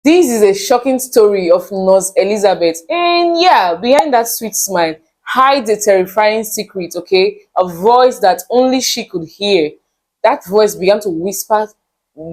This is a shocking story of Nurse Elizabeth. And yeah, behind that sweet smile hides a terrifying secret, okay? A voice that only she could hear. That voice began to whisper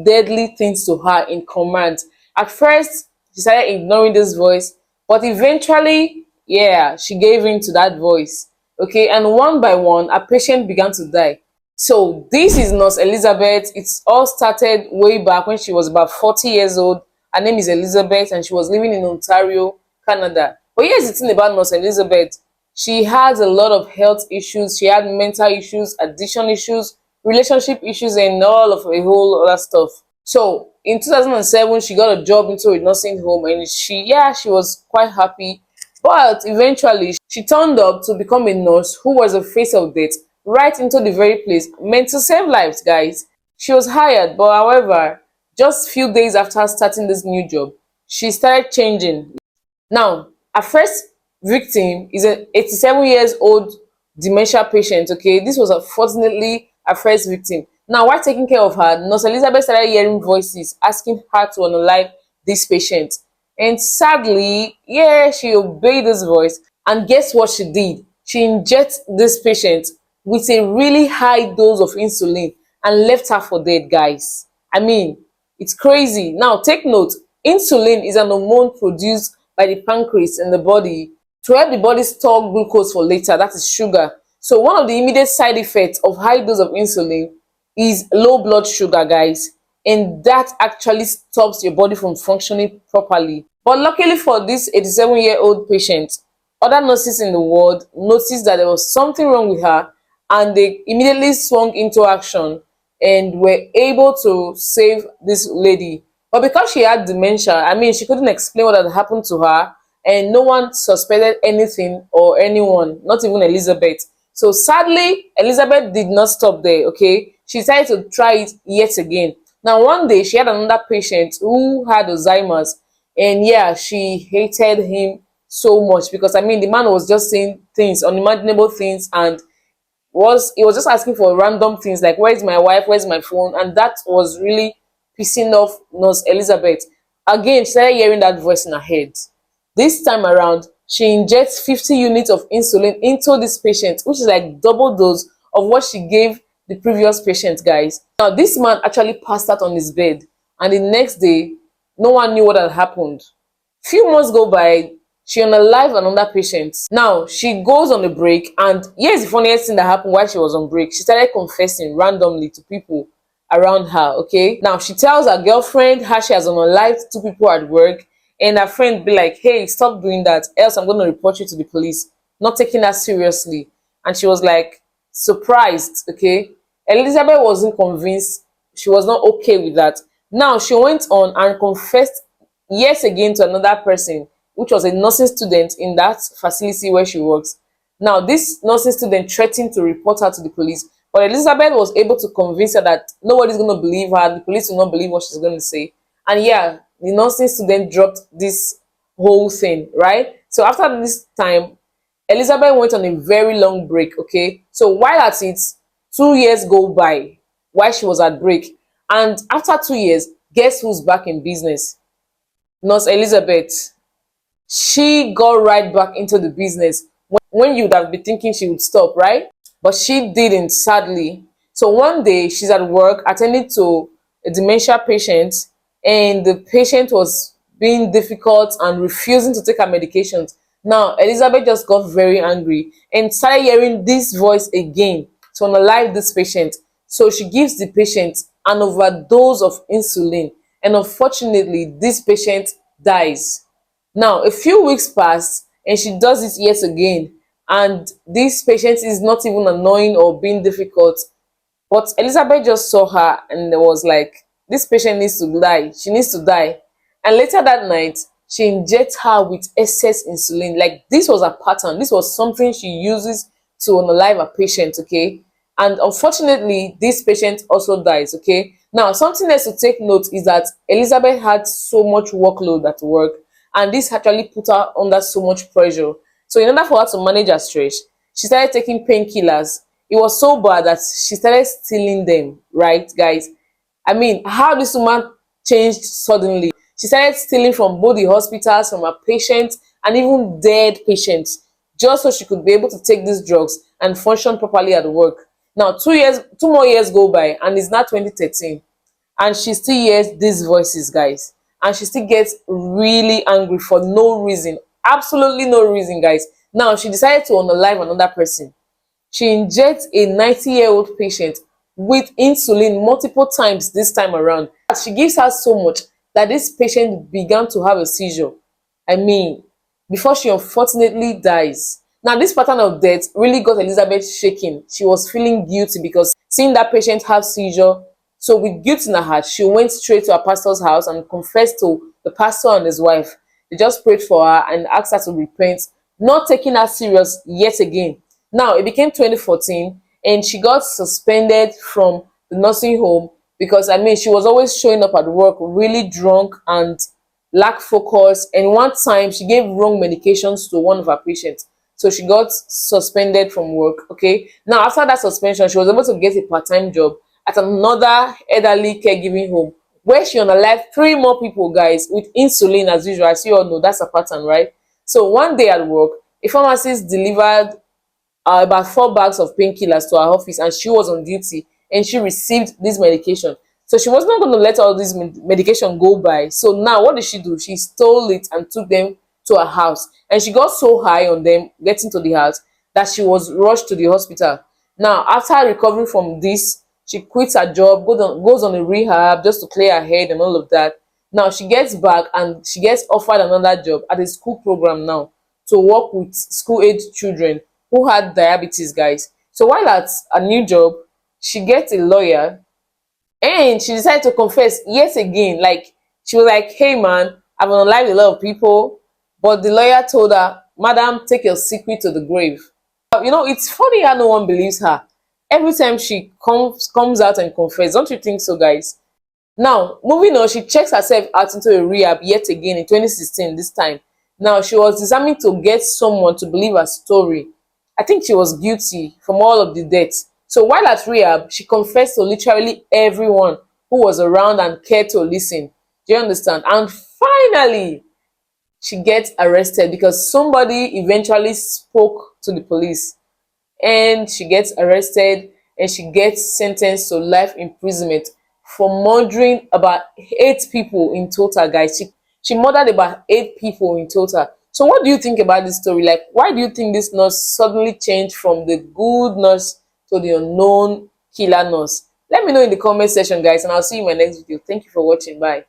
deadly things to her in command. At first, she started ignoring this voice, but eventually, yeah, she gave in to that voice. Okay, and one by one, a patient began to die. So this is Nurse Elizabeth. It's all started way back when she was about 40 years old. Her name is Elizabeth and she was living in Ontario, Canada. But here's the thing about Nurse Elizabeth. She has a lot of health issues. She had mental issues, addiction issues, relationship issues, and all of a whole other stuff. So in 2007, she got a job into a nursing home and she was quite happy. But eventually, she turned up to become a nurse who was a face of death right into the very place meant to save lives, guys. She was hired, but however, just few days after starting this new job, she started changing. Now, our first victim is an 87 years old dementia patient. Okay, this was unfortunately our first victim. Now, while taking care of her, Nurse Elizabeth started hearing voices asking her to unalive this patient. And sadly, yeah, she obeyed this voice. And guess what she did? She injected this patient with a really high dose of insulin and left her for dead, guys. I mean, it's crazy. Now, take note, insulin is an hormone produced by the pancreas in the body to help the body store glucose for later, that is sugar. So, one of the immediate side effects of high dose of insulin is low blood sugar, guys. And that actually stops your body from functioning properly. But luckily for this 87-year-old patient, other nurses in the ward noticed that there was something wrong with her and they immediately swung into action and were able to save this lady. But because she had dementia, I mean, she couldn't explain what had happened to her, and no one suspected anything or anyone, not even Elizabeth. So sadly, Elizabeth did not stop there, okay? She decided to try it yet again. Now, one day, she had another patient who had Alzheimer's, and yeah, she hated him so much because, I mean, the man was just saying things, unimaginable things, and he was just asking for random things like where's my wife, where's my phone, and that was really pissing off Nurse Elizabeth. Again, she started hearing that voice in her head. This time around, she injects 50 units of insulin into this patient, which is like double dose of what she gave the previous patient, guys. Now, this man actually passed out on his bed, and the next day, no one knew what had happened. Few months go by, she unalived another patient. Now, she goes on a break, and here's the funniest thing that happened while she was on break. She started confessing randomly to people around her, okay? Now, she tells her girlfriend how she has unalived two people at work, and her friend be like, hey, stop doing that, else I'm going to report you to the police. Not taking that seriously. And she was like, surprised, okay? Elizabeth wasn't convinced. She was not okay with that. Now, she went on and confessed yet again to another person, which was a nursing student in that facility where she works. Now, this nursing student threatened to report her to the police, but Elizabeth was able to convince her that nobody's going to believe her, the police will not believe what she's going to say. And yeah, the nursing student dropped this whole thing, right? So after this time, Elizabeth went on a very long break, okay? So while at it, 2 years go by while she was at break. And after 2 years, guess who's back in business? Nurse Elizabeth. She got right back into the business when you'd have been thinking she would stop, right? But she didn't, sadly. So one day she's at work attending to a dementia patient, and the patient was being difficult and refusing to take her medications. Now, Elizabeth just got very angry and started hearing this voice again to unalive this patient. So she gives the patient an overdose of insulin, and unfortunately, this patient dies. Now, a few weeks pass and she does it yet again. And this patient is not even annoying or being difficult. But Elizabeth just saw her and was like, this patient needs to die. She needs to die. And later that night, she injects her with excess insulin. Like, this was a pattern. This was something she uses to unalive a patient, okay? And unfortunately, this patient also dies, okay? Now, something else to take note is that Elizabeth had so much workload at work, and this actually put her under so much pressure. So in order for her to manage her stress, she started taking painkillers. It was so bad that she started stealing them, right, guys? I mean, how this woman changed suddenly. She started stealing from both the hospitals, from her patients, and even dead patients, just so she could be able to take these drugs and function properly at work. Now, 2 more years go by, and it's now 2013, and she still hears these voices, guys, and she still gets really angry for no reason, absolutely no reason, guys. Now she decided to unalive another person. She injects a 90-year-old patient with insulin multiple times this time around. She gives her so much that this patient began to have a seizure. I mean, before she unfortunately dies. Now, this pattern of death really got Elizabeth shaking. She was feeling guilty because seeing that patient have seizure. So with guilt in her heart, she went straight to her pastor's house and confessed to the pastor and his wife. They just prayed for her and asked her to repent, not taking her serious yet again. Now, it became 2014 and she got suspended from the nursing home because, I mean, she was always showing up at work really drunk and lack focus. And one time she gave wrong medications to one of her patients, so she got suspended from work. Okay, now after that suspension, she was able to get a part-time job at another elderly caregiving home, where she unalived 3 more people, guys, with insulin as usual. As you all know, that's a pattern, right? So one day at work, a pharmacist delivered about 4 bags of painkillers to her office, and she was on duty and she received this medication. So she was not going to let all this medication go by. So now what did she do? She stole it and took them to her house, and she got so high on them getting to the house that she was rushed to the hospital. Now, after recovering from this, she quits her job, goes on a rehab just to clear her head and all of that. Now she gets back and she gets offered another job at a school program now, to work with school age children who had diabetes, guys. So while at a new job, she gets a lawyer and she decided to confess yet again. Like, she was like, hey man, I've unalived a lot of people. But the lawyer told her, madam, take your secret to the grave. You know, it's funny how no one believes her every time she comes out and confesses. Don't you think so, guys? Now, moving on, she checks herself out into a rehab yet again in 2016 this time. Now, she was determined to get someone to believe her story. I think she was guilty from all of the deaths. So while at rehab, she confessed to literally everyone who was around and cared to listen. Do you understand? And finally, she gets arrested because somebody eventually spoke to the police, and she gets arrested and she gets sentenced to life imprisonment for murdering about 8 people in total, guys. She murdered about 8 people in total. So what do you think about this story? Like, why do you think this nurse suddenly changed from the good nurse to the unknown killer nurse? Let me know in the comment section, guys, and I'll see you in my next video. Thank you for watching. Bye.